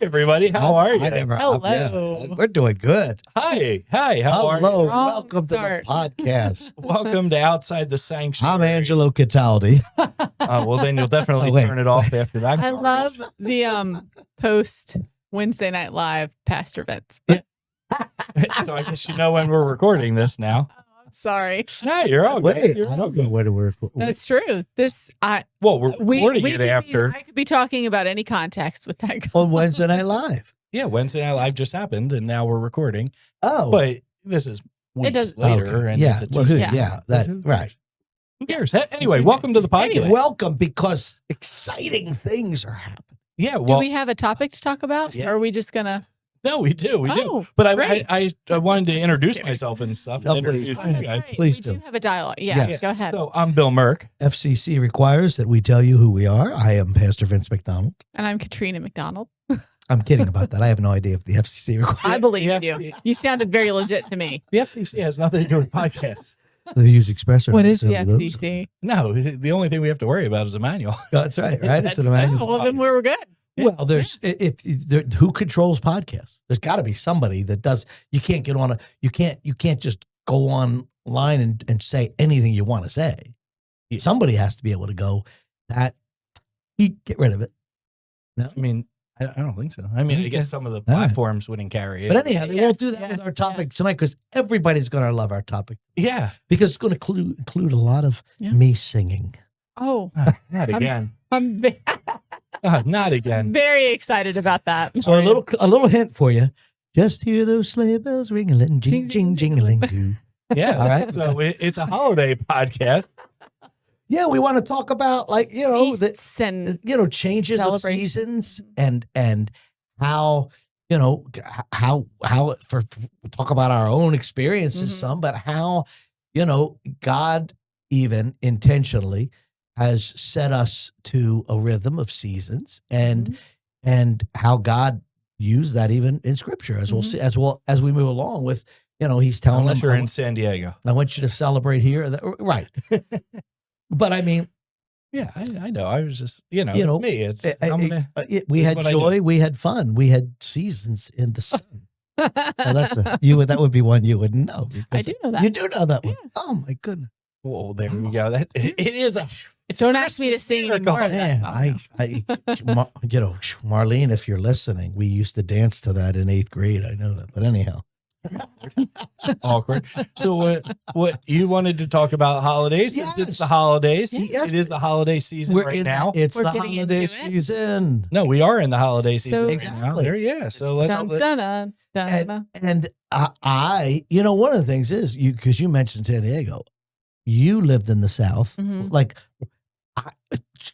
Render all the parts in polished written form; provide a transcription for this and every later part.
everybody. How are you? Hello. We're doing good. Hi. How are you? Hello. Welcome to the podcast. Welcome to Outside the Sanctuary. I'm Angelo Cataldi. Well, then you'll definitely turn it off after that. I love the post Wednesday Night Live Pastor Vince. So I guess you know when we're recording this now. Sorry. Yeah, you're all good. I don't know when we're recording. That's true. Well, we're recording it after. I could be talking about any context with that. On Wednesday Night Live. Yeah, Wednesday Night Live just happened, and now we're recording. Oh. But this is weeks later. Okay. And yeah. it's a Well, Tuesday. right. Who cares? Anyway, welcome to the podcast. Anyway, welcome because exciting things are happening. Yeah, Do well, we have a topic to talk about? Yeah. Or are we just going to? no, we do. Oh, But great. I wanted to introduce myself and stuff. No, And please. introduce you guys. Please we do. do have a dialogue. Yes. Go ahead. So I'm Bill Merck. FCC requires that we tell you who we are. I am Pastor Vince McDonald. And I'm Katrina McDonald. I'm kidding about that. I have no idea if the FCC requires I believe Yeah. you. You sounded very legit to me. The FCC has nothing to do with podcasts. the use expressor. What is the Those. FCC? No, the only thing we have to worry about is a manual. That's right. Right. It's an That's- imagine. Well, then we're good. Well, there's who controls podcasts? There's got to be somebody that does. You can't get on you can't just go online and say anything you want to say. Yeah. Somebody has to be able to go get rid of it. No. I mean, I don't think so. I mean, I guess some of the All right. platforms wouldn't carry it. But anyhow, they Yeah, won't do that yeah, with our topic tonight because everybody's going to love our topic Yeah. because it's going to include a lot of Yeah. me singing. Oh, Not again. I'm Not again. very excited about that. So a little hint for you. Just hear those sleigh bells ringling, jing, jing, jingling too. Yeah. All right. So it's a holiday podcast. Yeah, we want to talk about Feasts and changes of Celebration. seasons and how how talk about our own experiences Mhm. some, but how God even intentionally has set us to a rhythm of seasons and how God used that even in Scripture as we'll see as we move along with He's telling Unless them you're in San Diego. I want you to celebrate here, right? But I mean. Yeah, I know. I was just, me. It's We had what I joy. We had fun. We had seasons in the sun. Well, that would be one you wouldn't know. I because do know that. You do know that one. Yeah. Oh my goodness. well, there we go. That it is a. It's Don't a ask me to Christmas sing miracle. anymore. Yeah, Marlene, if you're listening, we used to dance to that in 8th grade. I know that. But anyhow, Awkward. So what you wanted to talk about holidays? Since Yes. it's the holidays. Yes. It is the holiday season right now. It's We're the getting holiday into it. season. No, we are in the holiday season So- right now. Exactly. There, yeah. So let's. Dun, dun, dun, dun, dun. And I, one of the things is because you mentioned San Diego, you lived in the South, Mhm. like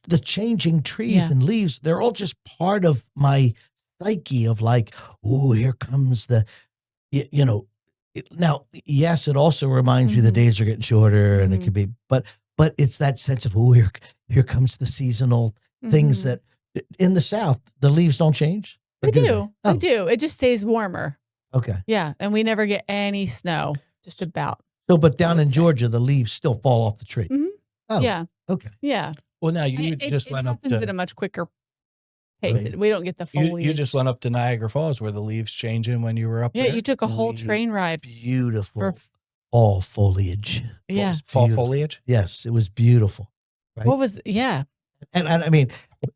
the changing trees Yeah. and leaves, they're all just part of my psyche of like, oh, here comes now, yes, it also reminds me the Mhm. days are getting shorter and it Mhm. could be, but it's that sense of, oh, here comes the seasonal things Mhm. that in the South, the leaves don't change. They Or do. they? They do. It just stays warmer. Okay. Yeah. And we never get any snow, just about. So, but down would in say. Georgia, the leaves still fall off the tree. Mhm. Oh, Yeah. okay. Yeah. Well, now you It- just it went up happens at to. a much quicker pace. Right. We don't get the foliage. You just went up to Niagara Falls where the leaves changing when you were up Yeah, there. you took a whole Leaves. train ride. Beautiful For- fall foliage. Yeah. Fall Beautiful. foliage. Yes, it was beautiful. Right. What was, yeah. And I mean,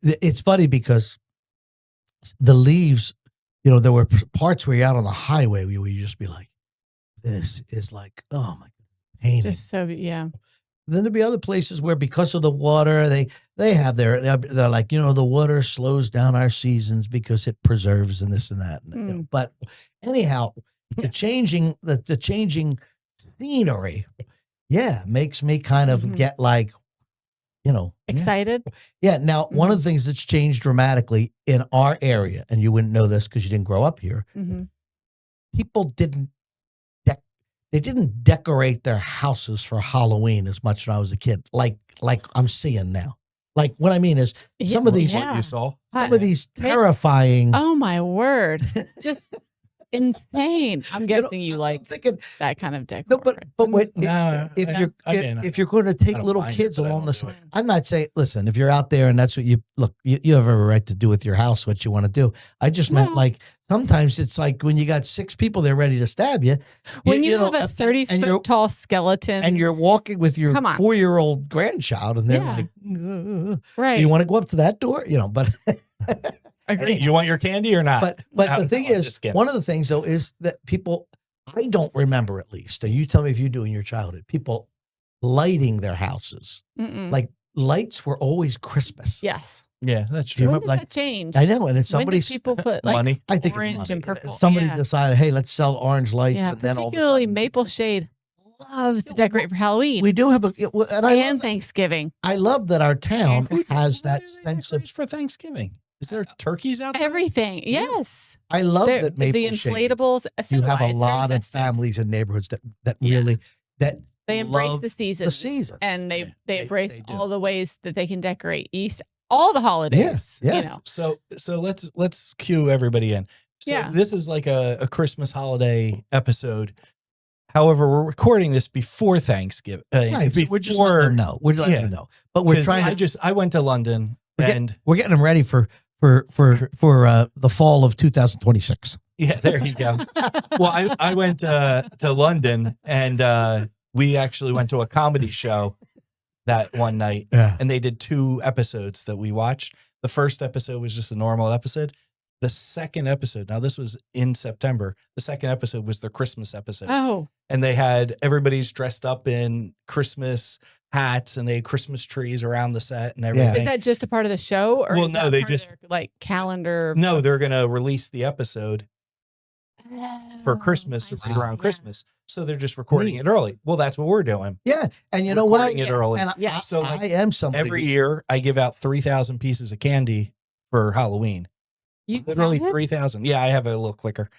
it's funny because the leaves, there were parts where you're out on the highway where you just be like, this is like, oh my God, painting. Just so, yeah. Then there'd be other places where because of the water, they have they're like, the water slows down our seasons because it preserves and this and that. But anyhow, the changing scenery, makes me kind of Mhm. get like, Excited? yeah. Now, one of the things that's changed dramatically in our area, and you wouldn't know this because you didn't grow up here, Mm-hmm. people didn't decorate their houses for Halloween as much when I was a kid, like I'm seeing now. Like what I mean is some of these What you saw. terrifying. Oh my word. Just insane. I'm guessing you I'm like thinking, that kind of decor. no, but wait, No, if you're going to take don't little mind it, kids but I along don't this, do it. I'm not saying. Listen, if you're out there and that's what you look, you have every right to do with your house what you want to do. I just meant Well- like sometimes it's like when you got 6 people there ready to stab you. When you know, have a 30-foot tall skeleton, and you're walking with your Come on. 4-year-old grandchild, and they're Yeah. like, do right? you want to go up to that door? But Agree. You want your candy or not? but No, the thing no, I'm is, just kidding. one of the things though is that people, I don't remember at least, and you tell me if you do in your childhood, people lighting their houses. Mm-mm. Like lights were always Christmas. Yes. Yeah, that's Do you true. When remember, did like, that change? I know, and it's When did somebody's people put like Money. I think it's orange money. and purple? Somebody Yeah. decided, hey, let's sell orange lights, Yeah, and then all of a particularly sudden- Maple Shade loves to decorate for Halloween We do have a, and and Thanksgiving. I love that our town And has What that do they sense of. decorate for Thanksgiving. Is there turkeys outside? Everything. Yes. I love They're- that Maple the Shade. inflatables. You have a it's very lot of festive. families and neighborhoods that Yeah. really that They embrace love the season. the seasons. And Yeah, they embrace they do. all the ways that they can decorate all the holidays. yeah. You know. So let's cue everybody in. So Yeah. this is like a Christmas holiday episode. However, we're recording this before Thanksgiving. Right, so we're just letting them know. We're letting yeah. them know, but we're 'cause trying to. I went to London and We're getting them ready for the fall of 2026. yeah, there you go. Well, I went to London and we actually went to a comedy show that one night. Yeah. And they did 2 episodes that we watched. The first episode was just a normal episode. The second episode, now this was in September. The second episode was the Christmas episode. Oh, And they had everybody's dressed up in Christmas hats and they had Christmas trees around the set and everything. is that just a part of the show, or Well, is no, that they part of just- their, like calendar? No, they're going to release the episode for Christmas Oh, I right see. around Yeah. Christmas. So they're just recording Neat. it early. Well, that's what we're doing. Yeah, and you know what? Recording it early. And Yeah. So, like, I am somebody. Every year I give out 3,000 pieces of candy for Halloween. You Literally counted? 3,000. Yeah, I have a little clicker.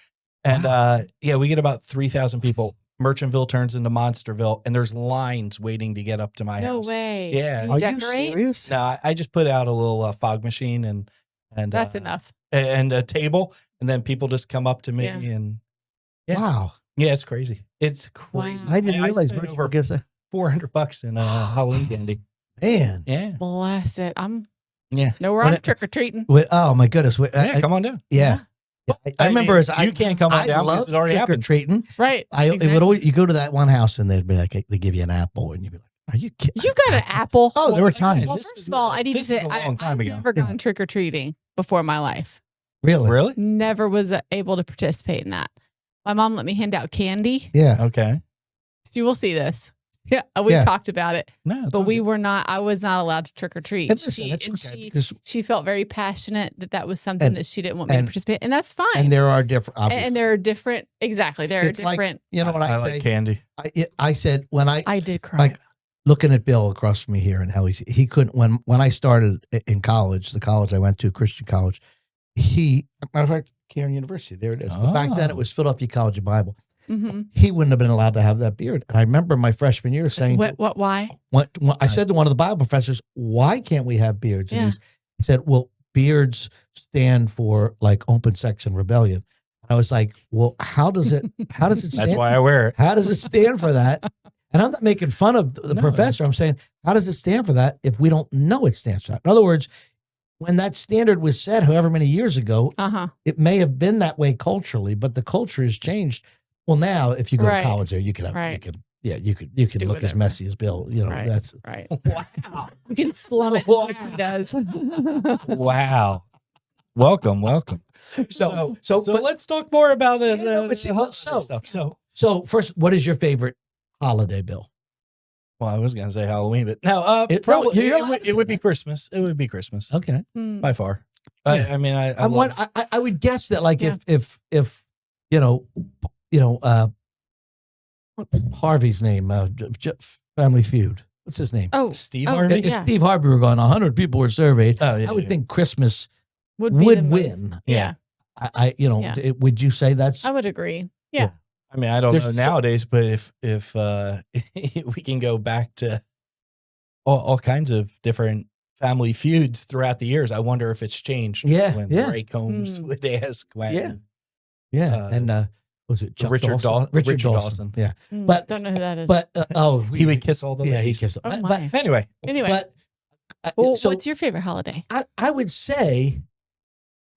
And yeah, we get about 3,000 people. Merchantville turns into Monsterville and there's lines waiting to get up to my No house. way. Yeah. Do Are you you decorate? serious? No, I just put out a little fog machine and That's enough. and a table, and then people just come up to me Yeah. and yeah. Wow, yeah, it's crazy. It's crazy. Wow. I didn't realize spent Merch over gets that. $400 in Halloween candy. Man. Yeah, Bless it. I'm yeah, nowhere When I'm it- trick or treating. Wait, oh my goodness! Wait, yeah. Come on down. yeah. I remember mean, as you can't come on I down love because it already trick or happened. treating. Right. It would exactly. always, you go to that one house and they'd be like, they give you an apple, and you'd be like, "Are you kidding?" You got an apple. Oh, there were times. Well, This first is- of all, I need to this say is a long time I've ago. never gone trick or treating before in my life. Really? Really? Never was able to participate in that. My mom let me hand out candy. Yeah. Okay. You will see this. Yeah, we Yeah. talked about it, No, it's but all we good. were not. I was not allowed to trick or treat. And listen, that's okay, because She felt very passionate that was something And- that she didn't want me to and- participate, and that's fine. and there are different. And there are different. Exactly, there It's are like- different. you know what I, like say? candy. I said when I did cry. like looking at Bill across from me here and how he couldn't when I started in college, the college I went to, Christian college, matter of fact, Cairn University, there it is. But back then it Oh. was Philadelphia College of Bible. hmm He wouldn't have been allowed to have that beard. And I remember my freshman year saying, What? Why? when I said to one of the Bible professors, "Why can't we have beards?" And Yeah. he said, "Well, beards stand for like open sex and rebellion." And I was like, "Well, how does it That's stand? why I wear it. How does it stand for that?" And I'm not making fun of the No. professor. I'm saying, how does it stand for that if we don't know it stands for that? In other words, when that standard was set, however many years ago, Uh huh. it may have been that way culturally, but the culture has changed. Well, now if you go Right. to college there, you could have, Right. you could Do look as whatever. messy as Bill. You know, Right. that's Right. Wow. You can slum it just like he does. Wow. Welcome. so. So but- let's talk more about Yeah, no, but see, the well, holiday so- stuff. So first, what is your favorite holiday, Bill? Well, I was going to say Halloween, but no, It- probably no, you're allowed to it say would be that. Christmas. It would be Christmas Okay. Hmm. by far. Yeah. I mean, I I'm love, I would guess that like Yeah. if what Harvey's name, Family Feud. What's his name? Oh, Steve oh, Harvey. If yeah. Steve Harvey were gone, 100 people were surveyed. Oh yeah, I would yeah. think Christmas would be would the most- win. Yeah, Yeah. Would you say that's I would agree. Yeah. I mean, I don't There's- know nowadays, but if we can go back to all kinds of different family feuds throughout the years, I wonder if it's changed. Yeah, when yeah. Ray Combs Mm. would ask when. Yeah. Yeah, and was it Chuck Richard Dawson? Richard Dawson. Yeah, But don't know who that is. but He would kiss all the yeah, he ladies. kissed. Oh, But, my. Anyway, Anyway, so what's your favorite holiday? I would say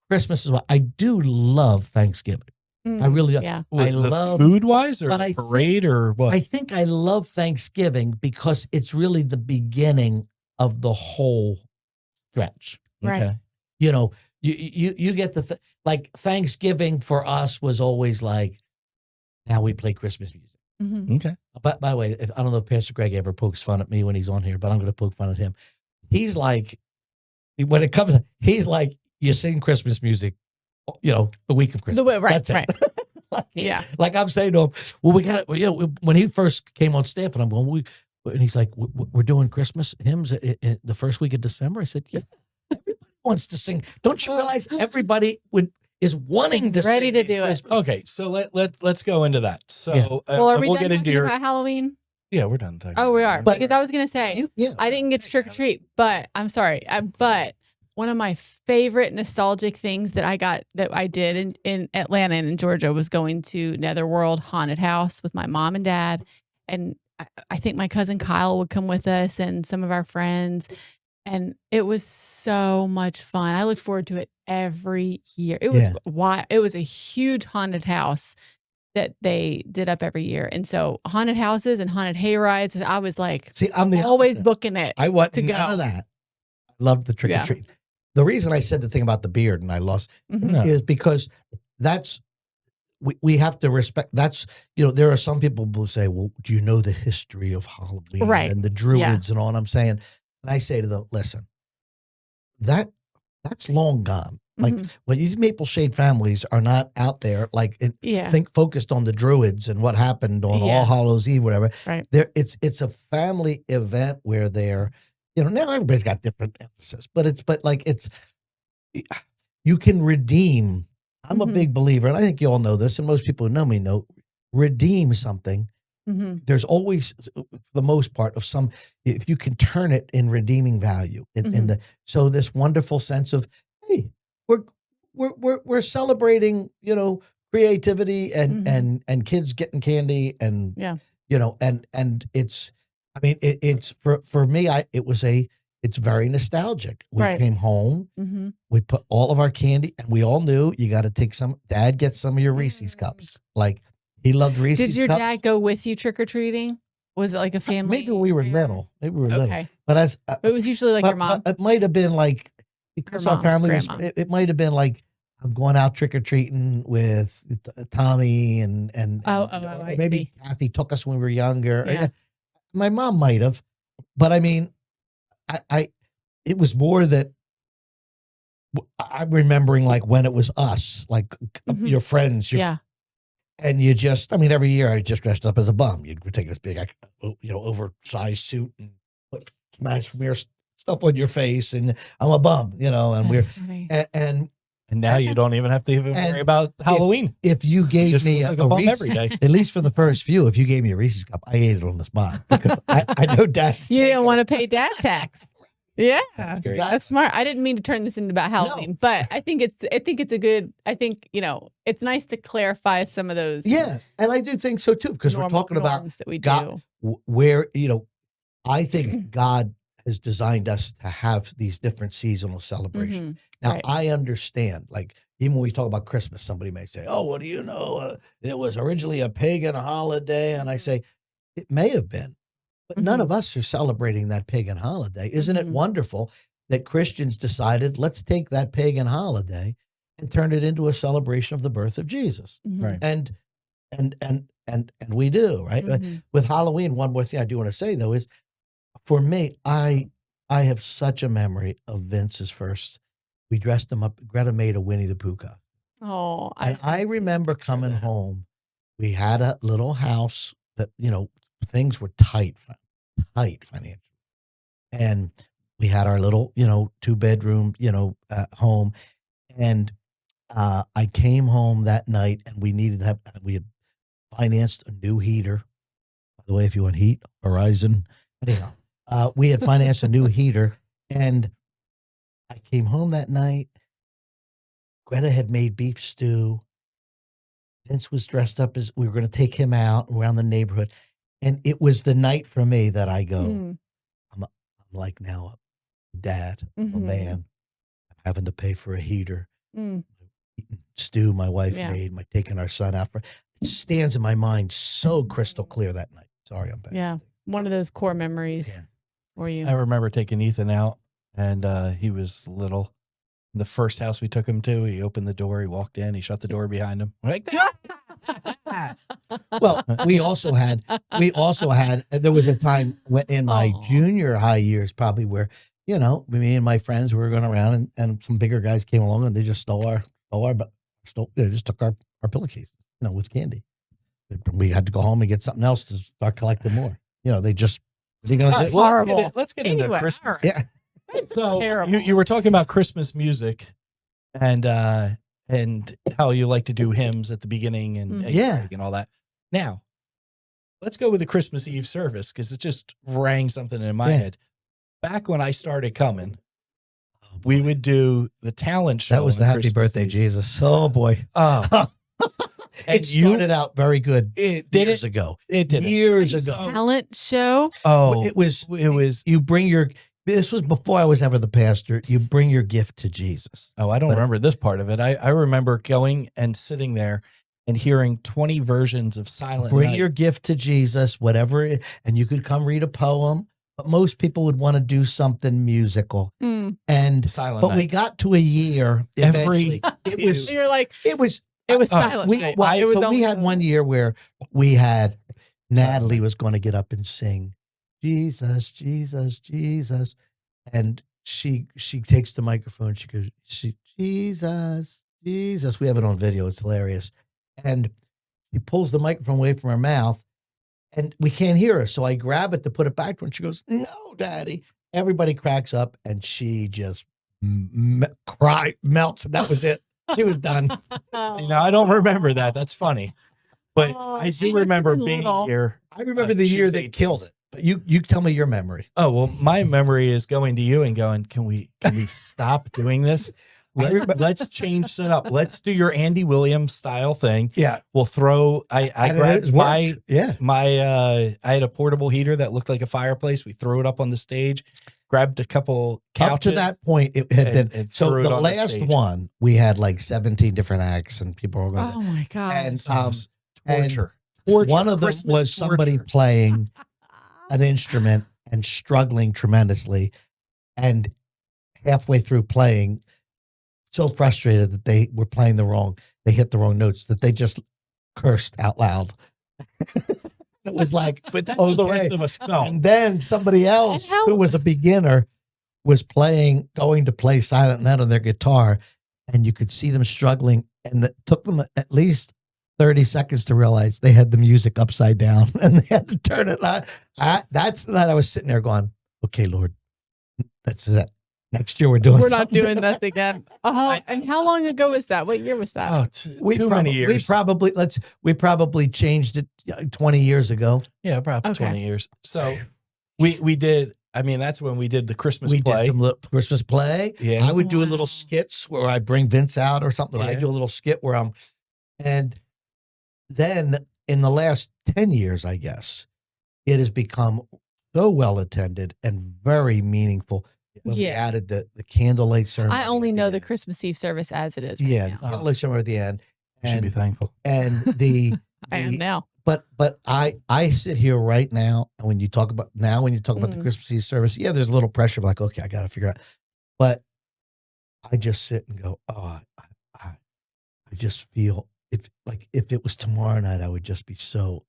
Christmas is what I do love Thanksgiving. I really Yeah. I love food wise or but I parade or what? I think I love Thanksgiving because it's really the beginning of the whole stretch. Right. Okay. You know, you get the like Thanksgiving for us was always like, now we play Christmas music. Mhm. Okay. But by the way, I don't know if Pastor Greg ever pokes fun at me when he's on here, but I'm going to poke fun at him. He's like, when it comes, he's like, you sing Christmas music, you know, the week of Christmas. Right, That's it. right. Like, Yeah. Like I'm saying to him, well, we got it. You know, when he first came on staff, and I'm going, and he's like, we're doing Christmas hymns the first week of December. I said, yeah, everybody wants to sing. Don't you realize everybody is wanting to Ready sing to do it. Christmas? Okay. So let's go into that. So Yeah. Well, are we we'll done get into talking your. about Halloween? Yeah, we're done. talking Oh, we about are. it. But- Because I was going to say, Yeah. I didn't get to trick or treat, but I'm sorry. But one of my favorite nostalgic things that I did in Atlanta and in Georgia was going to Netherworld Haunted House with my mom and dad. And I think my cousin Kyle would come with us and some of our friends. And it was so much fun. I look forward to it every year. It was it was a huge haunted house that they did up every year. And so haunted houses and haunted hay rides, I was like See, I'm the always opposite. booking it. I want to none go. of that. I love the trick or treat. The reason I said the thing about the beard and I lost Mhm. No. is because that's we have to respect. That's, you know, there are some people who say, well, do you know the history of Halloween Right. and the Druids and all? And I'm saying, and I say to them, listen, that's long gone. Like Mhm. when these Maple Shade families are not out there, like Yeah. think focused on the Druids and what happened on Yeah. All Hallows Eve, whatever. Right. It's a family event where they're, you know, now everybody's got different emphasis, but like it's you can redeem. I'm a Mhm. big believer, and I think you all know this, and most people who know me know, redeem something. Mhm. There's always, for the most part, of some, if you can turn it in redeeming value, in so this wonderful sense of, hey, we're celebrating, you know, creativity and kids getting candy and you know, and it's, I mean, it's for me, it's very nostalgic. We Right. came home, Mhm. we put all of our candy, and we all knew you got to take some. Dad gets some of your Reese's cups. Like he loved Reese's Did your cups. dad go with you trick or treating? Was it like a family? Maybe we were affair? little. Maybe we were little. Okay. But as It was usually like your mom. it might have been like, because Your our mom, family was. grandma. It might have been like, I'm going out trick or treating with Tommy and I maybe see. Kathy took us when we were younger. Yeah. My mom might have, but I mean, it was more that I'm remembering like when it was us, like Mhm. your friends, Yeah. and you just, I mean, every year I just dressed up as a bum. You'd take this big, you know, oversized suit and put nice smear stuff on your face, and I'm a bum, you know, and That's funny. and now you don't even have to even And worry about Halloween. if you gave Just me like a a bum Reese's, every day. at least for the first few, if you gave me a Reese's cup, I ate it on the spot because I know Dad's. You didn't taking want to pay dad tax. Yeah. great. That's smart. I didn't mean to turn this into about Halloween, but I think it's a good, you know, it's nice to clarify some of those. Yeah, and I do think so too, because we're talking about norms that we God, do. where, you know, I think God has designed us to have these different seasonal celebrations. Mhm. Now, Right. I understand, like, even when we talk about Christmas, somebody may say, oh, what do you know? It was originally a pagan holiday. And I say, it may have been, but none of us are celebrating that pagan holiday. Isn't it Mhm. wonderful that Christians decided, let's take that pagan holiday and turn it into a celebration of the birth of Jesus? Mhm. Right. And we do, right? Mhm. With Halloween, one more thing I do want to say though is, for me, I have such a memory of Vince's first. We dressed him up. Greta made a Winnie the Pooh costume. Oh, And I remember coming home. We had a little house that, you know, things were tight financially. And we had our little, you know, 2-bedroom, you know, home. And I came home that night and we had financed a new heater. By the way, if you want heat, Horizon. Anyhow, we had financed a new heater, and I came home that night. Greta had made beef stew, Vince was dressed up as we were going to take him out around the neighborhood. And it was the night for me that I go, I'm like now a dad, I'm a man. I'm having to pay for a heater. Eating stew my wife made, taking our son out for it stands in my mind so crystal clear that night. Sorry, I'm back. Yeah. One of those core memories for you. I remember taking Ethan out, and he was little. The first house we took him to, he opened the door, he walked in, he shut the door behind him. Like that. Well, we also had, there was a time in my junior high years probably where, you know, me and my friends were going around and some bigger guys came along and they just they just took our pillowcases, you know, with candy. We had to go home and get something else to start collecting more. You know, they just, what are you going to do? Horrible. Let's get into Christmas. Right. Yeah. So you were talking about Christmas music and how you like to do hymns at the beginning and all that. Now, let's go with the Christmas Eve service because it just rang something in my head. Back when I started coming, we would do the talent show. That was the Happy Christmas Birthday, Eve. Jesus. Oh, boy. It started out very good years ago. It did. Years ago. Talent show? Oh, It was, you bring this was before I was ever the pastor. You bring your gift to Jesus. Oh, I don't remember this part of it. I remember going and sitting there and hearing 20 versions of Silent Bring Night. your gift to Jesus, whatever, and you could come read a poem. But most people would want to do something musical. And Silent but Night. we got to a year. Eventually, You're like, it was Silent Night. we had one year where we had Natalie was going to get up and sing Jesus, Jesus, Jesus. And she takes the microphone. She goes, Jesus, Jesus. We have it on video. It's hilarious. And she pulls the microphone away from her mouth and we can't hear her. So I grab it to put it back to her. And she goes, no, Daddy. Everybody cracks up and she just melts. And that was it. She was done. I don't remember that. That's funny. But I do remember being here. I remember the year that killed it. But you tell me your memory. Oh, well, my memory is going to you and going, can we stop doing this? Let's change it up. Let's do your Andy Williams style thing. Yeah. We'll throw, I grabbed I had a portable heater that looked like a fireplace. We threw it up on the stage, grabbed a couple couches. Up to that point, it had been. and So threw it the on last stage. one, we had like 17 different acts and people were going oh my God. And Torture. one of them Christmas was somebody torture. playing an instrument and struggling tremendously. And halfway through playing, so frustrated that they were playing they hit the wrong notes that they just cursed out loud. It was like, But that's what the okay. rest of us felt. And then somebody else And how- who was a beginner was going to play Silent Night on their guitar, and you could see them struggling. And it took them at least 30 seconds to realize they had the music upside down and they had to turn it on. That's the night I was sitting there going, okay, Lord, that's it. Next year we're doing We're not something doing that again. And how long ago was that? What year was that? Oh, too many years. We probably changed it 20 years ago. Yeah, probably Okay. 20 years. So we did, I mean, that's when we did the Christmas We play. did some little Christmas play. Yeah. I would do a Wow. little skits where I bring Vince out or something. I Yeah. do a little skit and then in the last 10 years, I guess, it has become so well attended and very meaningful. When we added the candlelight ceremony. I only at know the the end. Christmas Eve service as it is. Right Yeah, now. the candlelight ceremony at the end. You should be thankful. And I am now. But I sit here right now, and when you talk about the Christmas Eve service, yeah, there's a little pressure, like, okay, I got to figure out. But I just sit and go, I just feel if it was tomorrow night, I would just be so.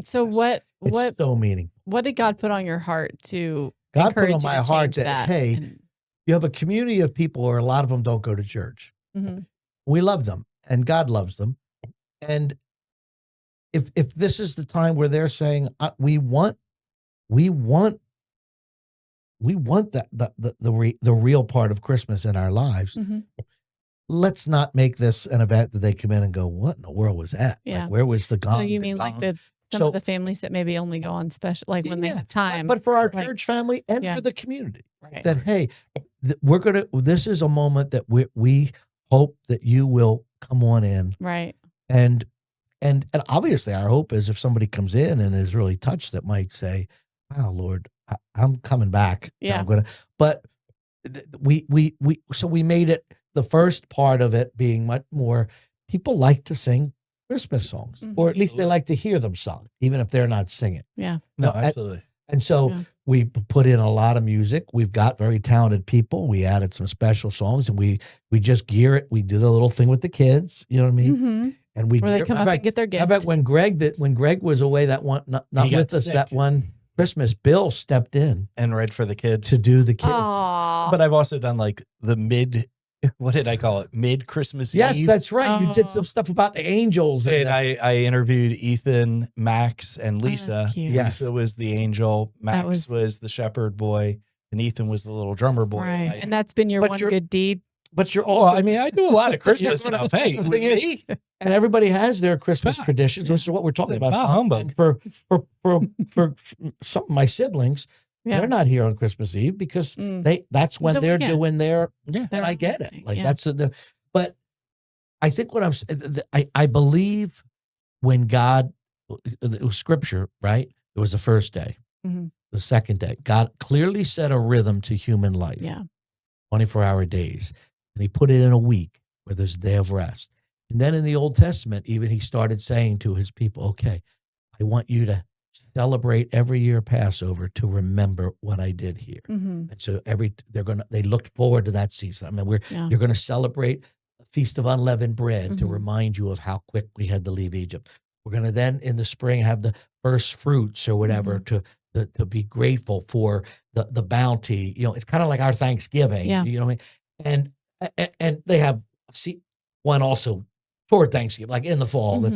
So It's so meaningful. what did God put on your heart to God put encourage on you my to heart change that, that? hey, And- you have a community of people, or a lot of them don't go to church. Mhm. We love them, and God loves them. And if this is the time where they're saying we want that the real part of Christmas in our lives, Mhm. let's not make this an event that they come in and go, what in the world was that? Yeah. Like, where was the gong? So you mean like some So- of the families that maybe only go on special, like when they Yeah, have time. But for our Right. church family and Yeah. for the community, Right. that, hey, this is a moment that we hope that you will come on in Right. and and obviously our hope is if somebody comes in and is really touched, that might say, wow, Lord, I'm coming back. Yeah. I'm gonna, but so we made it, the first part of it being much more, people like to sing Christmas songs, or at least they like to hear them sung, even if they're not singing. Yeah. No, absolutely. And so we put in a lot of music. We've got very talented people. We added some special songs, and we just gear it. We do the little thing with the kids, you know what I mean? Mm-hmm. And we where they come up and get their gift. How about when Greg was away that one, not with us that one Christmas, Bill stepped in and read for the kids to do the kids. Aww. But I've also done like the what did I call it? Mid Christmas Eve. Yes, that's right. You did some stuff about the angels. And I interviewed Ethan, Max, and Lisa. Lisa was the angel. Max was the shepherd boy, and Ethan was the little drummer boy. Right. And that's been your one good deed. But you're all, I mean, I do a lot of Christmas stuff. Hey, the thing is, and everybody has their Christmas traditions, which is what we're talking about. Humbug. For some of my siblings, they're not here on Christmas Eve because that's when they're doing their, and I get it. Like that's but I think what I believe when God, it was scripture, right? It was the first day, the second day. God clearly set a rhythm to human life. 24-hour days. And he put it in a week where there's a day of rest. And then in the Old Testament, even he started saying to his people, okay, I want you to celebrate every year Passover to remember what I did here. And so they looked forward to that season. I mean, you're going to celebrate the Feast of Unleavened Bread to remind you of how quick we had to leave Egypt. We're going to then in the spring have the first fruits or whatever to be grateful for the bounty. You know, it's kind of like our Thanksgiving. You know what I mean? And they have one also toward Thanksgiving, like in the fall.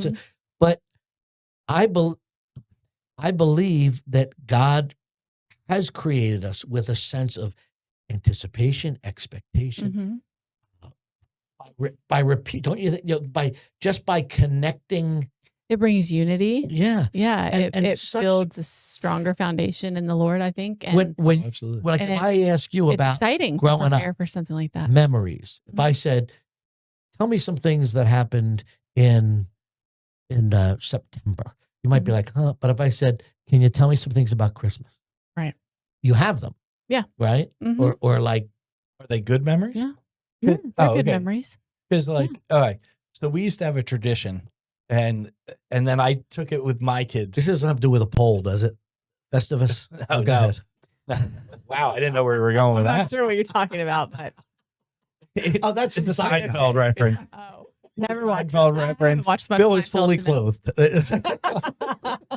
But I believe that God has created us with a sense of anticipation, expectation. By repeat, don't you think? By connecting. It brings unity. Yeah. It builds a stronger foundation in the Lord, I think. And absolutely. If I ask you about exciting growing up for something like that, memories. If I said, tell me some things that happened in September, you might be like, huh? But if I said, can you tell me some things about Christmas? Right. You have them. Yeah. Right. Or like, are they good memories? Yeah. They're good memories. Because all right. So we used to have a tradition. And then I took it with my kids. This doesn't have to do with a poll, does it? Festivus? Oh, go ahead. Wow, I didn't know where we were going with that. I'm not sure what you're talking about, but that's a Seinfeld reference. Oh, never watched Seinfeld reference. Bill is fully clothed.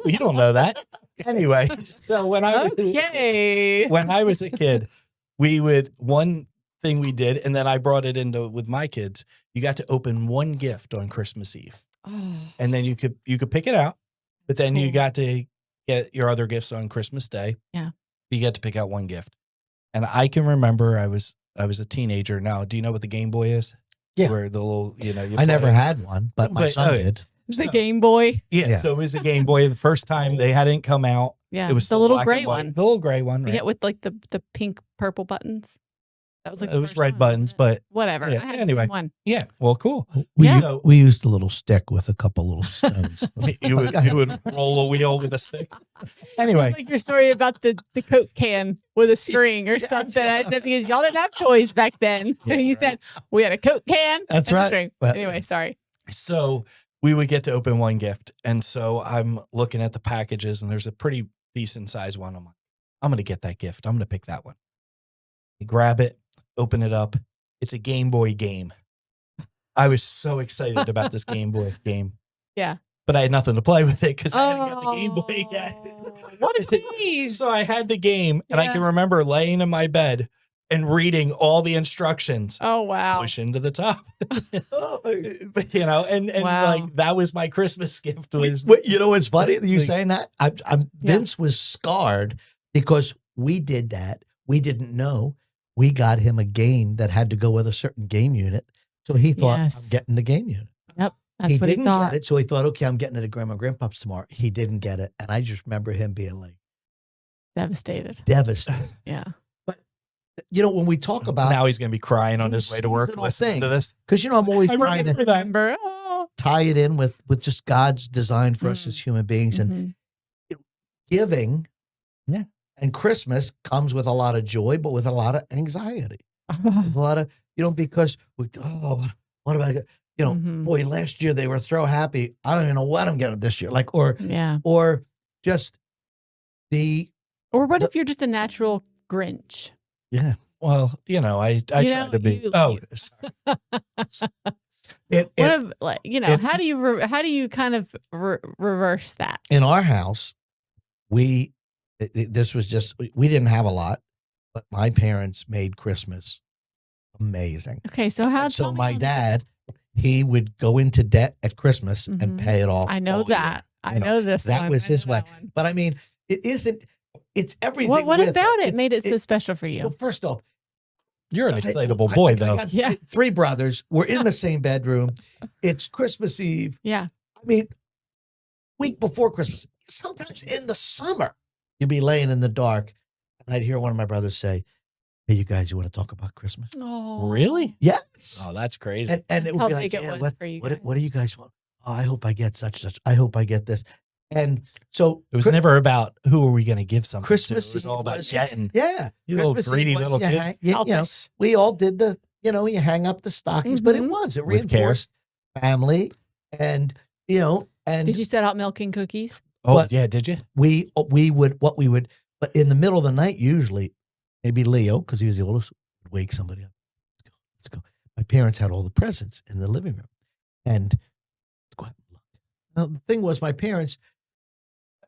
You don't know that. Anyway, so when I was a kid, one thing we did, and then I brought it into with my kids. You got to open one gift on Christmas Eve. And then you could pick it out, but then you got to get your other gifts on Christmas Day. Yeah. You get to pick out one gift. And I can remember I was a teenager. Now, do you know what the Game Boy is? Yeah. Where the little, I never had one, but my son did. The Game Boy. Yeah. So it was the Game Boy. The first time they hadn't come out. Yeah. It was the little gray one. The little gray one. Right? Yeah, with like the pink purple buttons. That was like it was red buttons, but whatever. Yeah, I had anyway, one. Yeah. Well, cool. We used a little stick with a couple little stones. you would roll a wheel with a stick. Anyway, like your story about the Coke can with a string or something. I said because y'all didn't have toys back then. Yeah, and you said we had a Coke can. That's and right. A string. Well, anyway, sorry. So we would get to open one gift, and so I'm looking at the packages, and there's a pretty decent size one. I'm like, I'm going to get that gift. I'm going to pick that one. I grab it. Open it up. It's a Game Boy game. I was so excited about this Game Boy game. Yeah. But I had nothing to play with it because I hadn't got the Game Boy yet. What a tease. So I had the game, and I can remember laying in my bed and reading all the instructions. Oh, wow. Push into the top. But, and like that was my Christmas gift. Was you know what's funny that you saying that? Vince was scarred because we did that. We didn't know. We got him a game that had to go with a certain game unit. So he thought, I'm getting the game unit. Yep. That's what he thought. Get it, so he thought, okay, I'm getting it at Grandma and Grandpa's tomorrow. He didn't get it. And I just remember him being like devastated. Yeah. But, when we talk about. Now he's going to be crying on his way to work listening to this. Because, I'm always trying to tie it in with just God's design for us as human beings, and giving. Yeah. And Christmas comes with a lot of joy, but with a lot of anxiety. With a lot of, because what about, boy, last year they were so happy. I don't even know what I'm getting this year. Or just or what if you're just a natural Grinch? Yeah. Well, I try to be. Sorry. How do you kind of reverse that? In our house, we didn't have a lot, but my parents made Christmas amazing. Okay, so my dad, he would go into debt at Christmas and pay it off. I know that. I know this. That was his way. But I mean, it isn't. It's everything. What about it made it so special for you? Well, first off, you're an excitable boy, though. I got 3 brothers. We're in the same bedroom. It's Christmas Eve. Yeah. I mean, week before Christmas, sometimes in the summer, you'd be laying in the dark, and I'd hear one of my brothers say, "Hey, you guys, you want to talk about Christmas?" Oh, really? Yes. Oh, that's crazy. And it would be like, what do you guys want? Oh, I hope I get such. I hope I get this. And so it was never about who are we going to give something Christmas to. It was all about getting. Yeah. You little greedy little kid. We all did you hang up the stockings, but it reinforced family and, and. Did you set out milk and cookies? Oh, yeah. Did you? We would, but in the middle of the night, usually, maybe Leo, because he was the oldest, would wake somebody up. Let's go. My parents had all the presents in the living room. And let's go out and look. Now, the thing was, my parents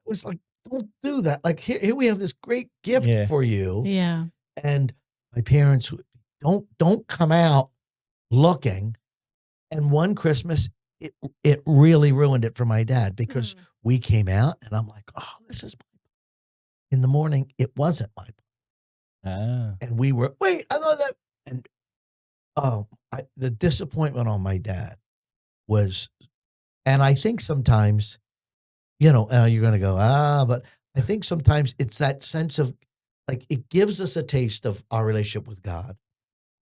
was like, don't do that. Like, here we have this great gift for you. Yeah. And my parents don't come out looking. And one Christmas, it really ruined it for my dad because we came out and I'm like, oh, this is my. In the morning, it wasn't my. And we were, wait, I thought that. And the disappointment on my dad was, and I think sometimes, you're going to go, but I think sometimes it's that sense of, like, it gives us a taste of our relationship with God.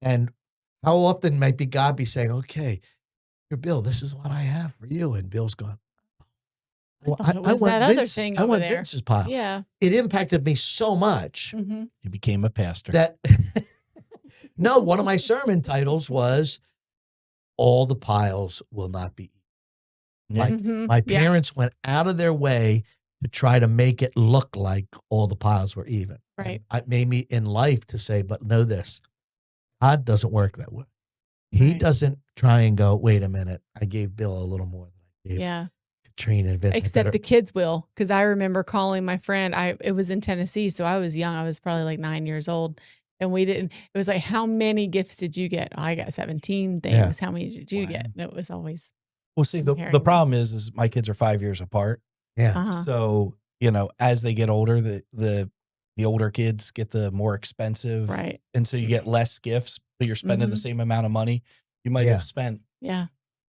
And how often might be God be saying, okay, here, Bill, this is what I have for you. And Bill's gone, well, I want Vince's pile. Yeah. It impacted me so much. You became a pastor. That no, one of my sermon titles was "All the Piles Will Not Be Eaten." Like my parents went out of their way to try to make it look like all the piles were even. Right. And it made me in life to say, but know this, God doesn't work that way. He doesn't try and go, wait a minute, I gave Bill a little more than I gave Katrina and Vince. Except the kids will, because I remember calling my friend. It was in Tennessee, so I was young. I was probably like 9 years old. And we didn't, it was like, how many gifts did you get? Oh, I got 17 things. Yeah. How many did you get? And it was always. Well, see, the problem is my kids are 5 years apart. Yeah. So, as they get older, the older kids get the more expensive. Right. And so you get less gifts, but you're spending the same amount of money. You might have spent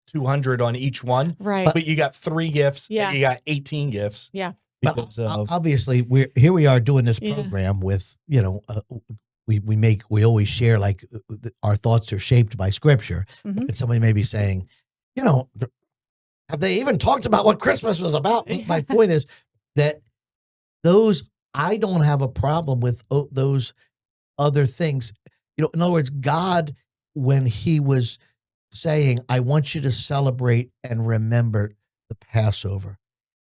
200 on each one. Right. But you got 3 gifts and you got 18 gifts. Yeah. Because obviously we are doing this program with, we always share, like, our thoughts are shaped by scripture. And somebody may be saying, have they even talked about what Christmas was about? My point is that I don't have a problem with those other things. In other words, God, when he was saying, I want you to celebrate and remember the Passover,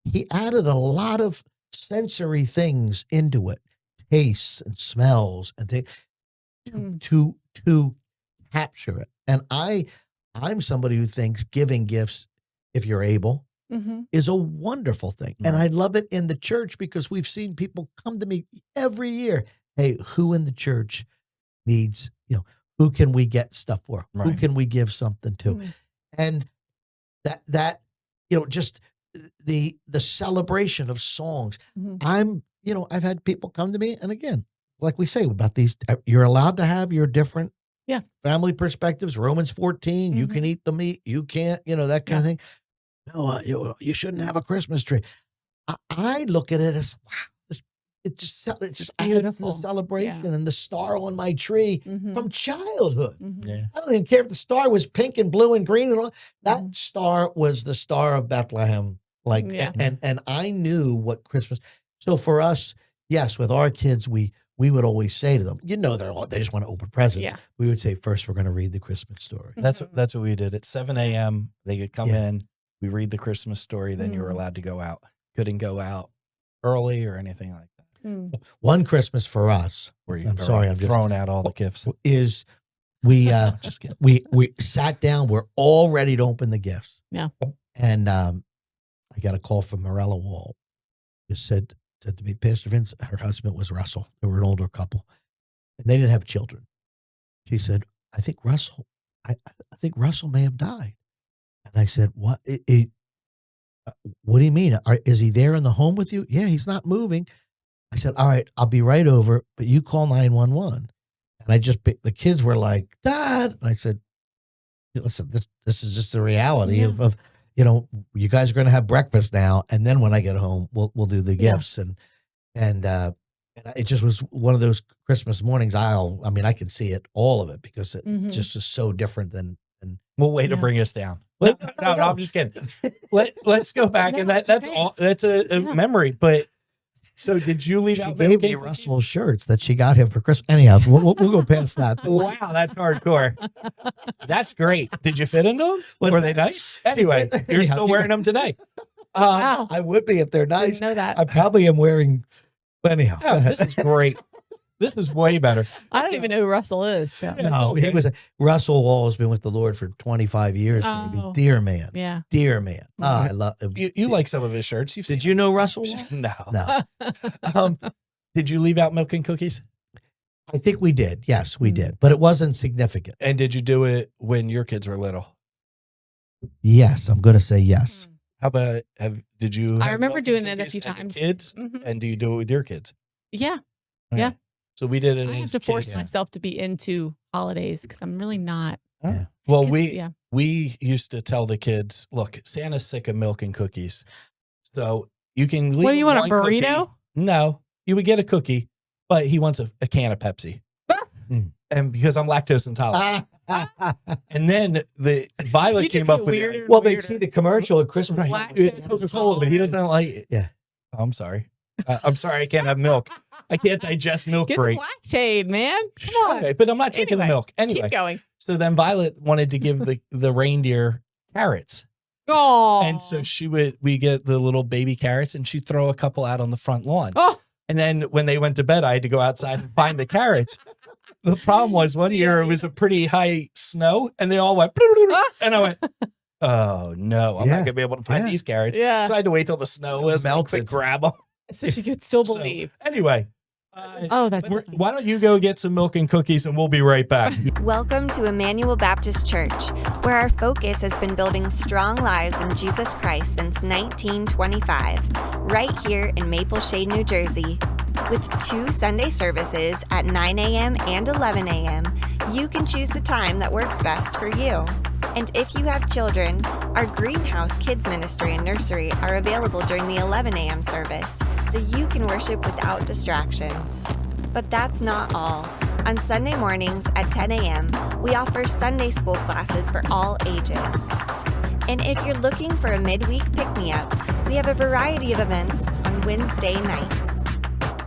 he added a lot of sensory things into it, tastes and smells and things to capture it. And I'm somebody who thinks giving gifts, if you're able, is a wonderful thing. Right. And I love it in the church because we've seen people come to me every year. Hey, who in the church needs, who can we get stuff for? Right. Who can we give something to? And that just the celebration of songs. I've had people come to me, and again, like we say about these, you're allowed to have your different family perspectives. Romans 14, you can eat the meat, you can't, that kind of thing. No, you shouldn't have a Christmas tree. I look at it as, wow, it just added to the celebration and the star on my tree from childhood. Yeah. I don't even care if the star was pink and blue and green and all. That star was the Star of Bethlehem. And I knew what Christmas. So for us, yes, with our kids, we would always say to them, they just want to open presents. Yeah. We would say, first, we're going to read the Christmas story. That's what we did. At 7 a.m., they could come in, we read the Christmas story, then you were allowed to go out. Couldn't go out early or anything like that. One Christmas for us, I'm throwing out all the gifts. Is we just kidding. we sat down, we're all ready to open the gifts. Yeah. And I got a call from Morella Wall. Just said to me, Pastor Vince, her husband was Russell. They were an older couple. And they didn't have children. She said, I think Russell may have died. And I said, what? What do you mean? Is he there in the home with you? Yeah, he's not moving. I said, all right, I'll be right over, but you call 911. And the kids were like, Dad. And I said, listen, this is just the reality of you guys are going to have breakfast now. And then when I get home, we'll do the gifts. And it just was one of those Christmas mornings. I can see it, all of it, because it just is so different than. Well, way to bring us down. No, I'm just kidding. Let's go back. And that's all. That's a memory. But so did you leave out? She gave me Russell shirts that she got him for Christmas. Anyhow, we'll go past that. Wow, that's hardcore. That's great. Did you fit into them? Were they nice? Anyway, you're still wearing them today. Wow. I would be if they're nice. Didn't know that. I probably am wearing. Anyhow, this is great. This is way better. I don't even know who Russell is. So. No, he was Russell Wall has been with the Lord for 25 years, maybe. Dear man. Yeah. Dear man. I love you like some of his shirts. Did you know Russell Wall? No. Did you leave out milk and cookies? I think we did. Yes, we did. But it wasn't significant. And did you do it when your kids were little? Yes, I'm going to say yes. How about did you? I remember doing it a few times. Kids, and do you do it with your kids? Yeah. Okay. Yeah. So we did it. I have to force myself to be into holidays because I'm really not. Yeah. Well, we used to tell the kids, look, Santa's sick of milk and cookies, so you can leave. What do you want, a burrito? Cookie. No, you would get a cookie, but he wants a can of Pepsi, and because I'm lactose intolerant. And then Violet came up with it. Well, they see the commercial at Christmas. It's Coca-Cola, but he doesn't like it. Yeah. Oh, I'm sorry. I'm sorry. I can't have milk. I can't digest milk. Get great. Lactaid, man. Come on. Okay, but I'm not drinking the milk. Anyway. Keep going. So then Violet wanted to give the reindeer carrots. Oh. And so we get the little baby carrots and she'd throw a couple out on the front lawn. Oh. And then when they went to bed, I had to go outside and find the carrots. The problem was one year it was a pretty high snow and they all went, and I went, oh no, I'm not going to be able to find these carrots. Yeah. So I had to wait till the snow was melted, grab them. So she could still believe. So, anyway. Why don't you go get some milk and cookies and we'll be right back. Welcome to Emmanuel Baptist Church, where our focus has been building strong lives in Jesus Christ since 1925, right here in Maple Shade, New Jersey. With 2 Sunday services at 9 a.m. and 11 a.m., you can choose the time that works best for you. And if you have children, our Greenhouse Kids Ministry and Nursery are available during the 11 a.m. service, so you can worship without distractions. But that's not all. On Sunday mornings at 10 a.m., we offer Sunday school classes for all ages. And if you're looking for a midweek pick-me-up, we have a variety of events on Wednesday nights.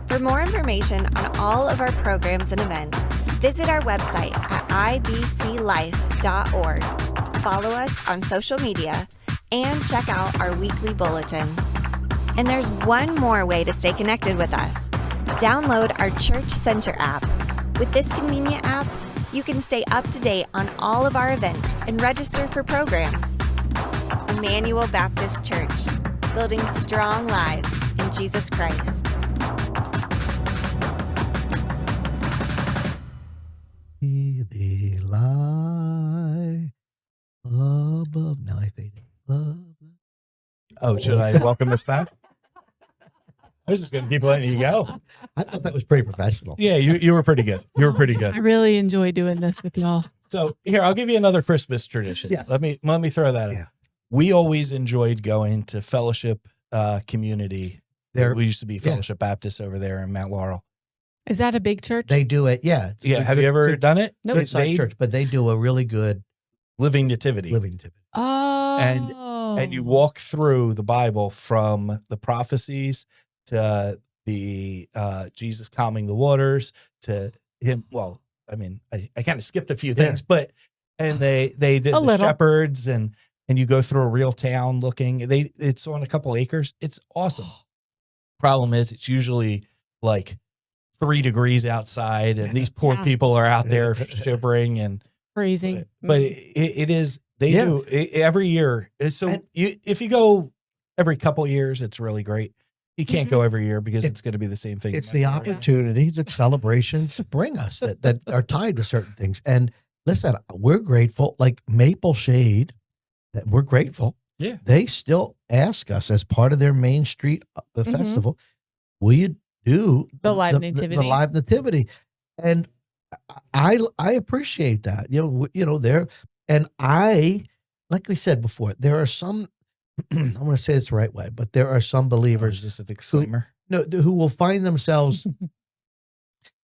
For more information on all of our programs and events, visit our website at ibclife.org. Follow us on social media and check out our weekly bulletin. And there's one more way to stay connected with us. Download our Church Center app. With this convenient app, you can stay up to date on all of our events and register for programs. Emmanuel Baptist Church, building strong lives in Jesus Christ. The lie above. Now I faded. Oh, should I welcome us back? I was just going to keep letting you go. I thought that was pretty professional. Yeah, you were pretty good. You were pretty good. I really enjoy doing this with y'all. So here, I'll give you another Christmas tradition. Yeah. Let me throw that in. Yeah. We always enjoyed going to fellowship community We used to be Fellowship Baptist over there in Mount Laurel. Is that a big church? They do it. Yeah. Yeah. Have you ever done it? Nope. Good sized church, but they do a really good Living Nativity. Oh. And you walk through the Bible from the prophecies to the Jesus calming the waters to him. Well, I mean, I kind of skipped a few things, but they did the shepherds and you go through a real town looking. It's on a couple acres. It's awesome. Problem is, it's usually like 3 degrees outside, and these poor people are out there shivering and freezing. But it is. They do every year. So if you go every couple years, it's really great. You can't go every year because it's going to be the same thing. It's the opportunity that celebrations bring us that are tied to certain things. And listen, we're grateful. Like Maple Shade, we're grateful. Yeah, they still ask us as part of their Main Street festival, will you do the live nativity? The live nativity, and I appreciate that. There, and like we said before, there are some. I'm going to say it's the right way, but there are some believers. Is this a disclaimer? Who will find themselves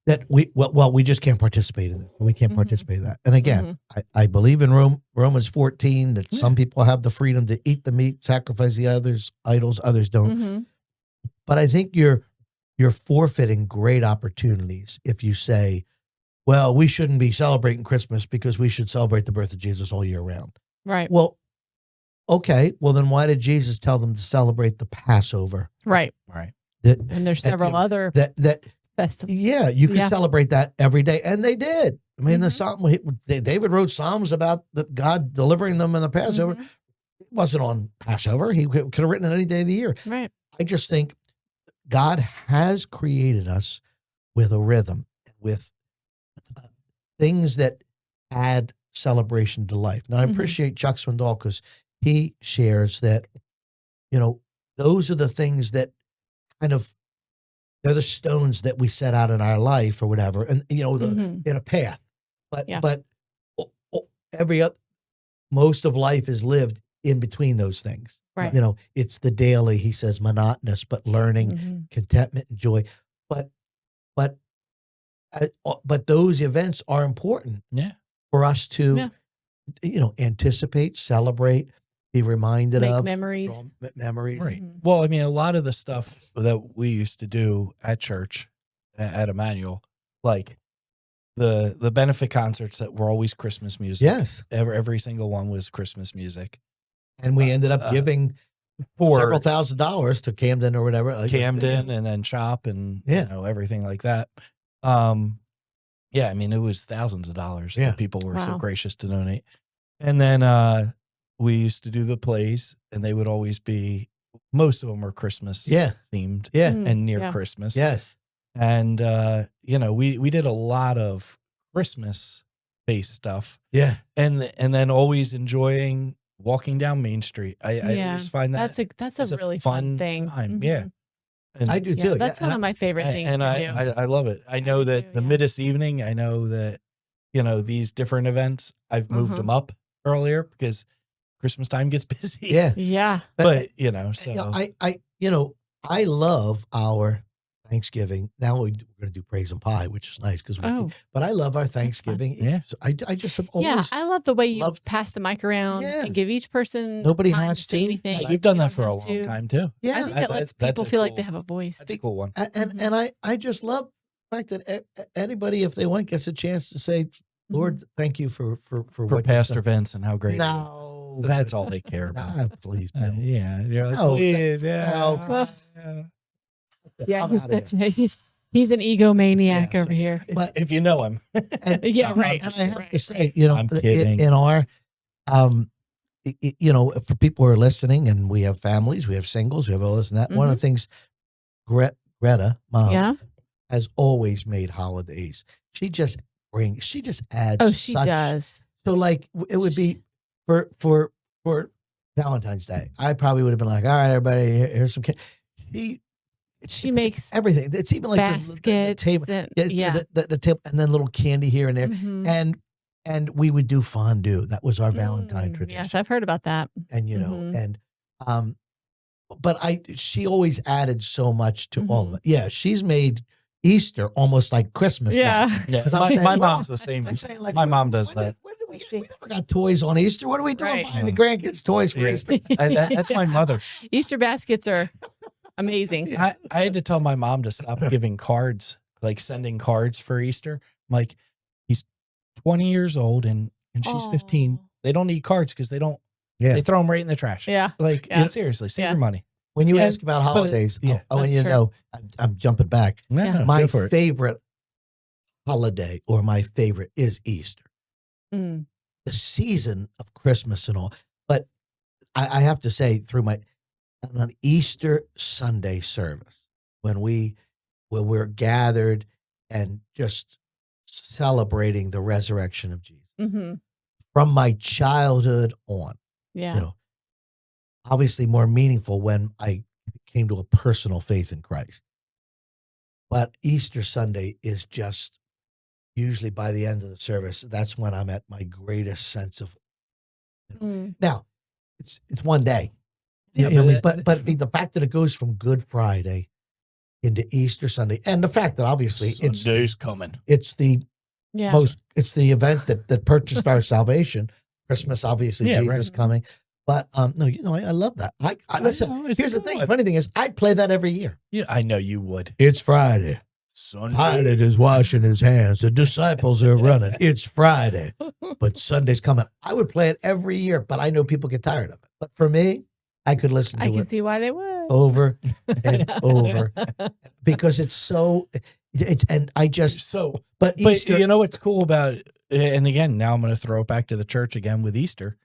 that we just can't participate in it. We can't participate in that. And again, I believe in Romans 14 that some people have the freedom to eat the meat, sacrifice the idols, others don't. But I think you're forfeiting great opportunities if you say, well, we shouldn't be celebrating Christmas because we should celebrate the birth of Jesus all year round. Right. Well, okay. Well, then why did Jesus tell them to celebrate the Passover? Right. And there's several other festivals. Yeah, you can celebrate that every day, and they did. I mean, the Psalm. David wrote Psalms about God delivering them in the Passover. It wasn't on Passover. He could have written it any day of the year. Right. I just think God has created us with a rhythm, with things that add celebration to life. Now, I appreciate Chuck Swindoll because he shares that, those are the things that kind of, they're the stones that we set out in our life or whatever, and in a path. But most of life is lived in between those things. Right. It's the daily. He says monotonous, but learning, contentment, and joy. But those events are important. Yeah. For us to, anticipate, celebrate, be reminded Make of memories. Memories. Right. Well, I mean, a lot of the stuff that we used to do at church, at Emmanuel, like the benefit concerts that were always Christmas music. Yes. Every single one was Christmas music. And we ended up giving several $1,000s to Camden or whatever. Camden and then Chop and everything like that. I mean, it was thousands of dollars that people were so gracious to donate. And then we used to do the plays, and they would always be, most of them were Christmas themed and near Christmas. Yes. And, we did a lot of Christmas-based stuff. Yeah. And then always enjoying walking down Main Street. I just find that that's a really fun thing. Time. Yeah. And I do too. That's one of my favorite things. And I love it. I know that the Midas evening, I know that, these different events, I've moved them up earlier because Christmas time gets busy. Yeah. Yeah. But, so. I love our Thanksgiving. Now we're going to do praise and pie, which is nice because but I love our Thanksgiving. Yeah. So I just have always. Yeah. I love the way you pass the mic around and give each person nobody time has to say anything. You've done that for a long time too. Yeah. I think that lets people feel like they have a voice. That's a cool one. And I just love the fact that anybody, if they want, gets a chance to say, Lord, thank you for what Pastor Vince and how great. No, that's all they care about. Please, Bill. You're like, please, He's an egomaniac over here. But if you know him, right. And I have to say, I'm kidding. in our, for people who are listening, and we have families, we have singles, we have all this and that. One of the things, Greta, Mom, has always made holidays. She just adds. Oh, she does. So like it would be for Valentine's Day. I probably would have been like, all right, everybody, here's some cake. She makes everything. It's even like the table, the table, and then little candy here and there, and we would do fondue. That was our Valentine tradition. Yes, I've heard about that. And and but she always added so much to all of it. Yeah, she's made Easter almost like Christmas. Yeah. Yeah, I'm saying, my mom's the same. I'm saying, like, My mom does that. We never got toys on Easter. What are we doing Right. buying the grandkids toys for Yeah. Easter? That's my mother. Easter baskets are amazing. I had to tell my mom to stop giving cards, like sending cards for Easter. I'm like, he's 20 years old and she's 15. They don't need cards because they throw them right in the trash. Yeah. Like, Yeah. Seriously, save Yeah. your money. When you And- ask about holidays, yeah, I want that's you to true. know, I'm jumping back. No, Yeah. My go for it. favorite holiday or my favorite is Easter. Mm. The season of Christmas and all. But I have to say, on an Easter Sunday service, when we're gathered and just celebrating the resurrection of Jesus, Mm-hmm. from my childhood on, Yeah. Obviously more meaningful when I came to a personal faith in Christ. But Easter Sunday is just usually by the end of the service, that's when I'm at my greatest sense of. Mm. Now, it's one day. Yeah, But the fact that it goes from Good Friday into Easter Sunday, and the fact that obviously Sunday's coming. it's the Yeah. it's the event that purchased our salvation. Christmas, obviously, Yeah, Jesus right. coming. But no, I love that. I listen. know, it's Here's the good. thing. Funny thing is, I'd play that every year. Yeah, I know you would. It's Friday. Sunday. Pilate is washing his hands. The disciples are running. It's Friday, but Sunday's coming. I would play it every year, but I know people get tired of it. But for me, I could listen I to can it see why they would. over and over because it's so. And I just So, but but Easter. you know what's cool about, and again, now I'm going to throw it back to the church again with Easter.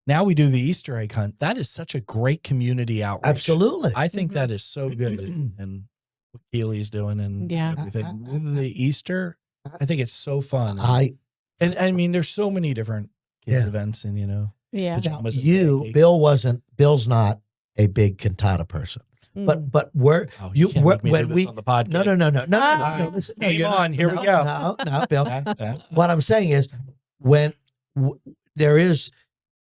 Now we do the Easter egg hunt. That is such a great community outreach. Absolutely. I think that is so good. And what Keely's doing and Yeah. everything. With the Easter, I think it's so fun. I I mean, there's so many different kids Yeah. events and, Yeah. now, pajamas and pancakes. Bill's not a big cantata person, Mm. but we're Oh, you can't make me when do we this on the podcast. no, listen, no, Game you're on, not. here we go. No, Bill. Yeah. What I'm saying is when there is,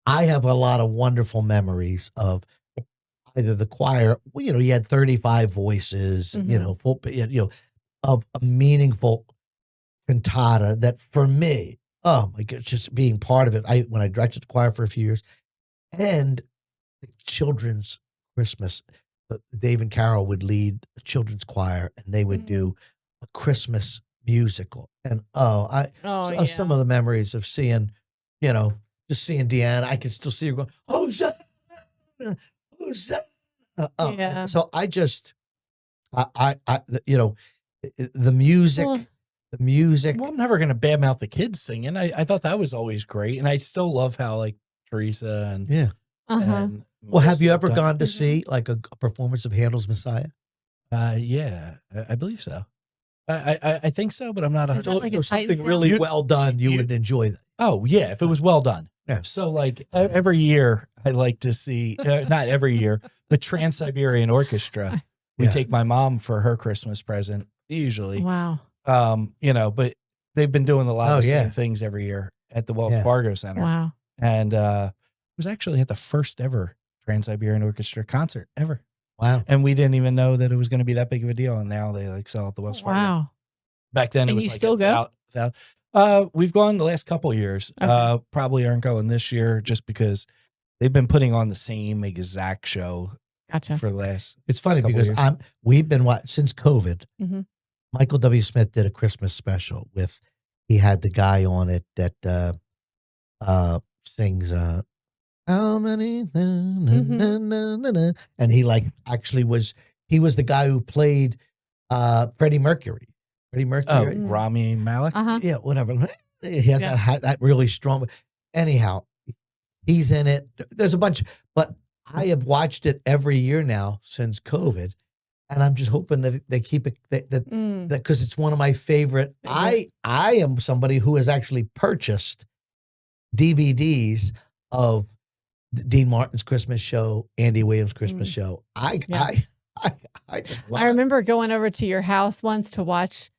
I have a lot of wonderful memories of either the choir. Well, you had 35 voices, of a meaningful cantata that for me, oh my God, just being part of it. When I directed the choir for a few years, and the children's Christmas, Dave and Carol would lead the children's choir, and they would do a Christmas musical. And some of the memories of seeing, just seeing Deanna, I can still see her going, Hosanna, Hosanna. Yeah. So I just, the music, Well, the music. Well, I'm never going to badmouth the kids singing. I thought that was always great. And I still love how, like, Teresa and. Yeah. Uh-huh. and Well, have you Melissa ever done- gone to see like a performance of Handel's Messiah? Yeah, I believe so. I think so, but I'm not. Is that like a Or something Titans really film? well done, you you- would enjoy that. Oh yeah, if it was well done. Yeah. So like every year, I like to see not every year, but Trans-Siberian Orchestra. We Yeah. take my mom for her Christmas present usually. Wow. But they've been doing a lot Oh, of the yeah. same things every year at the Wells Yeah. Fargo Center, Wow. and it was actually at the first ever Trans-Siberian Orchestra concert ever. Wow. And we didn't even know that it was going to be that big of a deal. And now they like sell at the Wells Fargo. Wow. Back then it And was you like still go? We've gone the last couple of years. Okay. Probably aren't going this year just because they've been putting on the same exact show Gotcha. for the last. It's funny Couple because years. we've been since COVID. Mhm. Michael W. Smith did a Christmas special he had the guy on it that sings how many and he he was the guy who played Freddie Mercury. Oh, Mm. Rami Malek. Uh-huh. Yeah, whatever. He has Yeah. that really strong. Anyhow, he's in it. There's a bunch, but I have watched it every year now since COVID, and I'm just hoping that they keep it that Mm. because it's one of my favorite. Is I am somebody who has actually purchased DVDs of Dean Martin's Christmas show, Andy Williams' Christmas show. I just love I remember going over to your house once to watch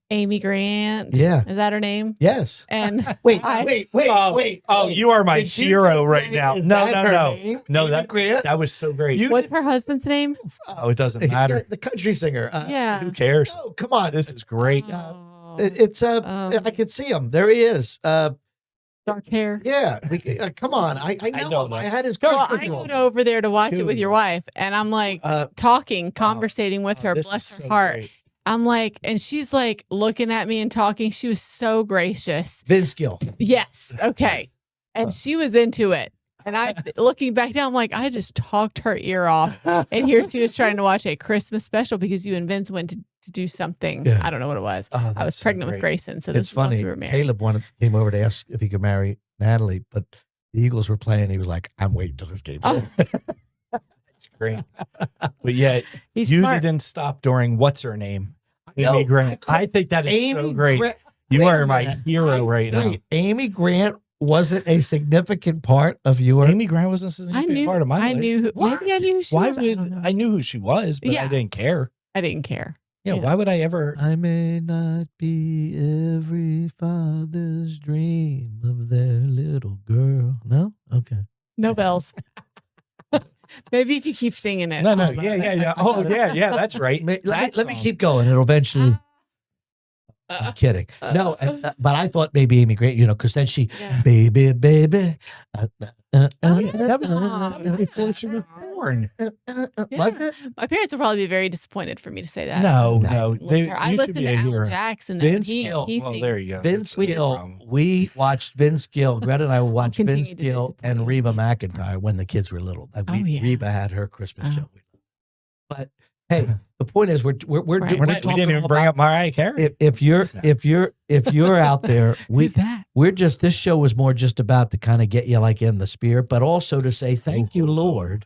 Amy Grant. Yeah. Is that her name? Yes. And Wait. Oh, you are my Did she hero say, right now. is No, that no, her no. name? No, Amy Grant? that was so great. what's her husband's name? Oh, it doesn't matter. The country singer. Yeah. Who cares? Oh, come on. This is great. Oh, It's I can see him. There he is. dark hair. Yeah. Come on. I know know him. that. I had his Well, I curriculum. went over there to watch it with your wife, and I'm like conversating with her. This is Bless her so heart. great. I'm like, and she's like looking at me and talking. She was so gracious. Vince Gill. Yes. Okay. And she was into it. And I, looking back now, I'm like, I just talked her ear off. And here she was trying to watch a Christmas special because you and Vince went to do something. Yeah. I don't know what it was. Oh, I was that's so pregnant with great. Grayson. So this It's is once funny. we were married. Caleb came over to ask if he could marry Natalie, but the Eagles were playing. He was like, I'm waiting till this game's over. It's great. But yeah, He's you smart. didn't stop during what's her name? No, Amy Grant. I think that is so great. You Wait are a my minute. hero right now. Wait, Amy Grant wasn't a significant part of your. Amy Grant was a I significant knew, part of my life. I knew, What? maybe I knew who she Why was. would I knew who she was, but I Yeah. didn't care. I didn't care. Yeah, Yeah. why would I ever? I may not be every father's dream of their little girl. No? Okay. No bells. Maybe if you keep singing it. No, no, I'll- yeah. Oh, yeah. That's right. Let That me song. keep going. It'll eventually. I'm kidding. No, but I thought maybe Amy Grant, because then she, Yeah. baby. That was before she was born. What? My parents will probably be very disappointed for me to say that. No. Listen, I You should listened be to a Alan hero. Jackson. Vince He Gill. Well, there you go. Vince We did Gill. wrong. We watched Vince Gill. Greta and I watched continue Vince to Gill do and it. Reba McEntire when the kids were little. Like Oh, yeah. Reba had her Christmas Oh. show. But hey, the point is we're Right. we talking didn't even bring about up Mariah Carey. if you're out there, Who's that? this show was more just about to kind of get you like in the spirit, but also to say thank you, Lord,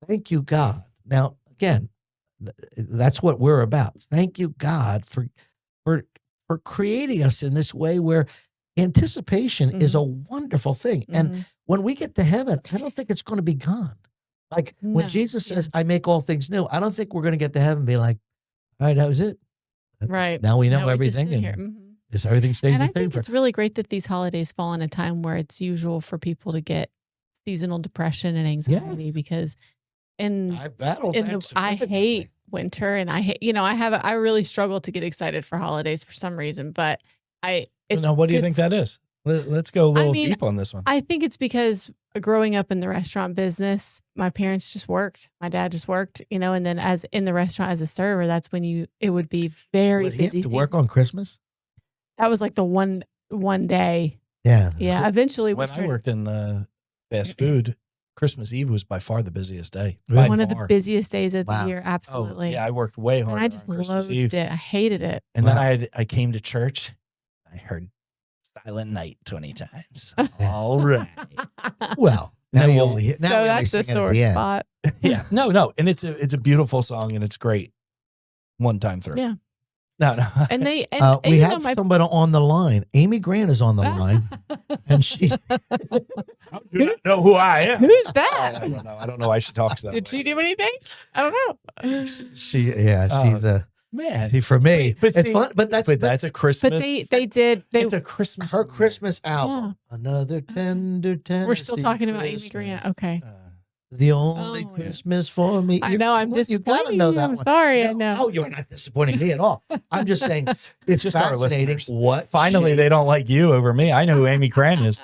thank you, God. Now again, that's what we're about. Thank you, God, for creating us in this way where anticipation is a wonderful thing. And Mhm. when we get to heaven, I don't think it's going to be gone. Like when No, Jesus yeah. says, I make all things new, I don't think we're going to get to heaven and be like, all right, that was it. Right. Now we know No, we just everything sit and here. Mhm. is everything stays And the I same think for it's really great that these holidays fall in a time where it's usual for people to get seasonal depression and anxiety because I battled in that I significantly. hate winter and I hate, I really struggle to get excited for holidays for some reason, but it's Now, what do you good- think that is? Let's go a little mean, deep on this one. I think it's because growing up in the restaurant business, my parents just worked. My dad just worked, and then as in the restaurant as a server, that's when it would be very Would he have busy. to work season. on Christmas? That was like the one day. Yeah. Yeah. Eventually, we When I started worked in fast food, Christmas Eve was by far the busiest day. By one of the far. busiest days of Wow. the year. Oh, Absolutely. yeah, I worked way harder and I just on Christmas loathed Eve. it. I hated it. And Wow. then I came to church. I heard Silent Night 20 times. All right. Well, now No, you only now so we only that's the sing it at sore the end. spot. Yeah. No. And it's a beautiful song and it's great. One time through. Yeah. No. And they and We even though have my somebody on the line. Amy Grant is on the line, and she. I do not know who I am. who's I that? don't know. I don't know why she talks that Did way. she do anything? I don't know. She's Man. for me. But It's see- fun, but that's a Christmas. But they did. it's a Christmas. her song. Christmas album. Another tender. We're still talking about Amy Christmas. Grant. Okay. The only Oh, yeah. Christmas for me. I know. I'm You gotta disappointing know you. that I'm one. sorry. I No, know. oh, you're not disappointing me at all. I'm just saying it's Just our fascinating listeners. what Finally, they don't like you over me. I know who Amy Grant is.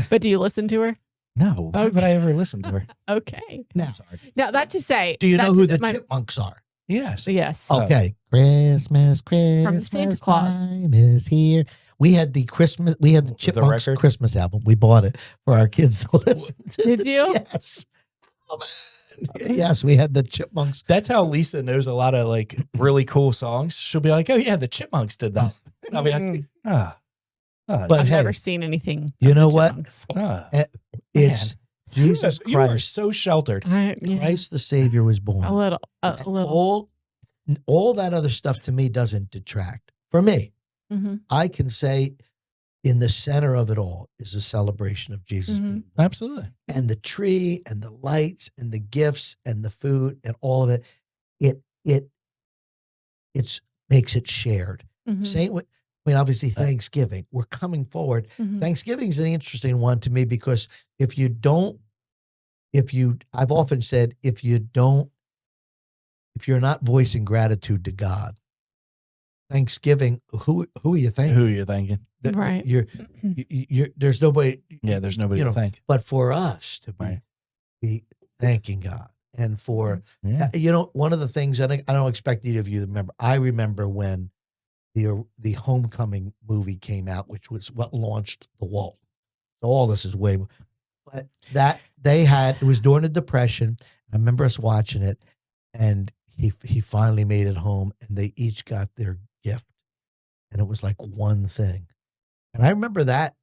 But do you listen to her? No. Why would I ever listen to her? Okay. now. Sorry. Now that to say, Do you know that who to- the Chipmunks are? Yes. Yes. Oh. Okay. Christmas Santa Claus. time is here. We had the Chipmunks record? Christmas album. We bought it for our kids to listen to. Did you? Yes. Oh, man. Yes, we had the Chipmunks. That's how Lisa knows a lot of like really cool songs. She'll be like, "Oh yeah, the Chipmunks did that." And I'll be like, Mm-mm. But I've hey, never seen anything. you of the know what? Chipmunks. It's Jesus You are Christ. so sheltered. Yeah, Christ the Savior was born. a little. All that other stuff to me doesn't detract. For me, Mhm. I can say in the center of it all is a celebration of Jesus Mhm. being Absolutely. and the tree and the lights and the gifts and the food and all of it, it makes it shared. Obviously Thanksgiving, we're coming forward. Thanksgiving is an interesting one to me because I've often said, if you're not voicing gratitude to God, Thanksgiving, who are you thanking? Who are you thanking? Right. There's nobody. Yeah, there's nobody to thank. But for us to be thanking God, and for one of the things I don't expect either of you to remember. I remember when the Homecoming movie came out, which was what launched the wall. So all this is way, but that it was during the Depression. I remember us watching it, and he finally made it home, and they each got their gift, and it was like one thing. And I remember that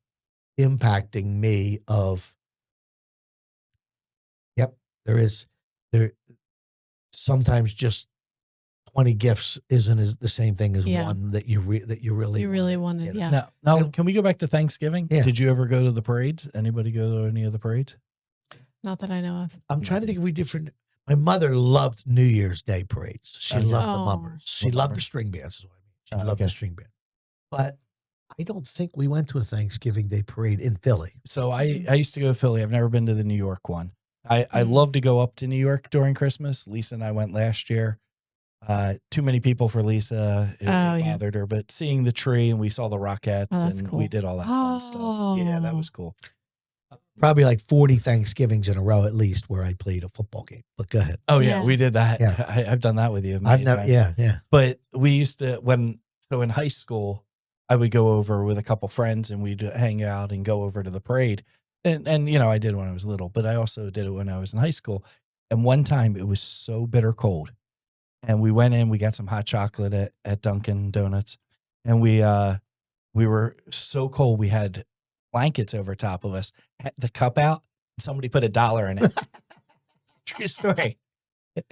impacting me of, there sometimes just 20 gifts isn't the same thing as one that you really wanted. Now, can we go back to Thanksgiving? Yeah. Did you ever go to the parades? Anybody go to any of the parades? Not that I know of. I'm trying to think of different. My mother loved New Year's Day parades. She loved the mummers. She loved the string bands. Is what I mean. She loved the string band. But I don't think we went to a Thanksgiving Day parade in Philly. So I used to go to Philly. I've never been to the New York one. I love to go up to New York during Christmas. Lisa and I went last year. Too many people for Lisa. It bothered her. But seeing the tree, and we saw the Rockettes, and we did all that fun stuff. Yeah, that was cool. Probably like 40 Thanksgivings in a row at least where I played a football game. But go ahead. Oh yeah, we did that. Yeah. I've done that with you many times. Yeah. But we used to in high school, I would go over with a couple friends and we'd hang out and go over to the parade. And I did when I was little, but I also did it when I was in high school. And one time it was so bitter cold, and we went in. We got some hot chocolate at Dunkin' Donuts, and we were so cold we had blankets over top of us. Had the cup out, and somebody put $1 in it. True story.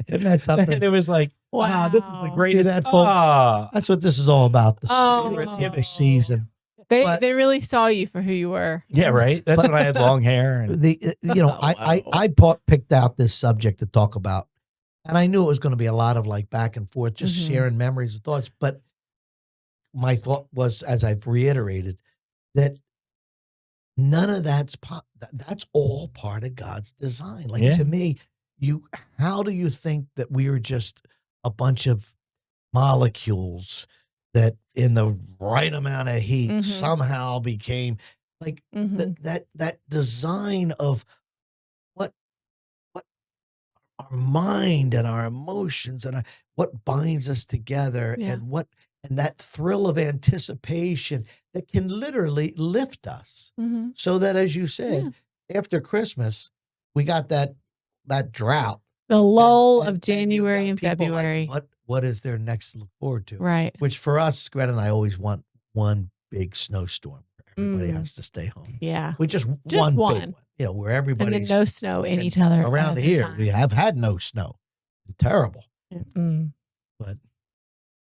Isn't that something? And it was like, wow, this is the greatest. That's what this is all about. The season. They really saw you for who you were. Yeah, right. That's when I had long hair. And I picked out this subject to talk about, and I knew it was going to be a lot of like back and forth, just sharing memories and thoughts. But my thought was, as I've reiterated, that none of that's all part of God's design. Like to me, how do you think that we were just a bunch of molecules that in the right amount of heat somehow became like that design of what our mind and our emotions and what binds us together and that thrill of anticipation that can literally lift us. So that, as you said, after Christmas, we got that drought. The lull of January and February. Like, what is their next to look forward to? Right. Which for us, Greta and I always want one big snowstorm where everybody has to stay home. Yeah. We just one big one. Where everybody's. And then no snow in each other. Around here, we have had no snow. Terrible. But.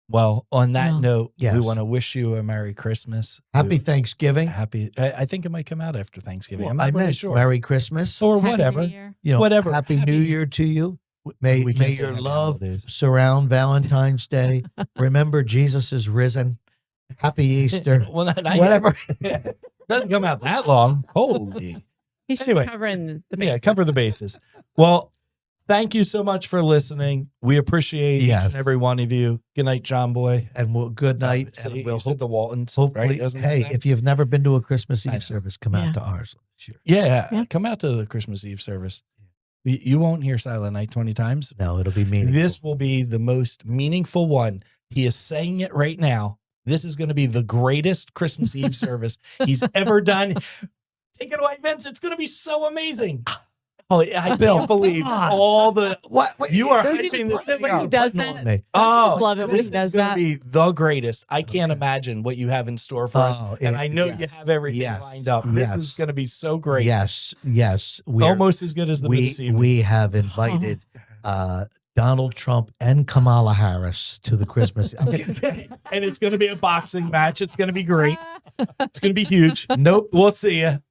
Well, on that note, we want to wish you a Merry Christmas. Happy Thanksgiving. I think it might come out after Thanksgiving. Well, I'm not really sure. Merry Christmas. Or whatever. Whatever. Happy New Year to you. May your love surround Valentine's Day. Remember, Jesus is risen. Happy Easter. Well, whatever. It doesn't come out that long. Holy. He's covering the bases. Yeah, cover the bases. Well, thank you so much for listening. We appreciate each and every one of you. Good night, John Boy. And good night. And we'll hope the Waltons. Hopefully, right? Hey, if you've never been to a Christmas Eve service, come out to ours this year. Yeah, come out to the Christmas Eve service. You won't hear Silent Night 20 times. No, it'll be meaningful. This will be the most meaningful one. He is saying it right now. This is going to be the greatest Christmas Eve service he's ever done. Take it away, Vince. It's going to be so amazing. Oh, I can't believe all the what you are hyping this thing when he does that. Oh, I love it when he does that. This is going to be the greatest. I can't imagine what you have in store for us, and I know you have everything lined up. This is going to be so great. Yes. Almost as good as the movie. We have invited Donald Trump and Kamala Harris to the Christmas, and it's going to be a boxing match. It's going to be great. It's going to be huge. Nope, we'll see you.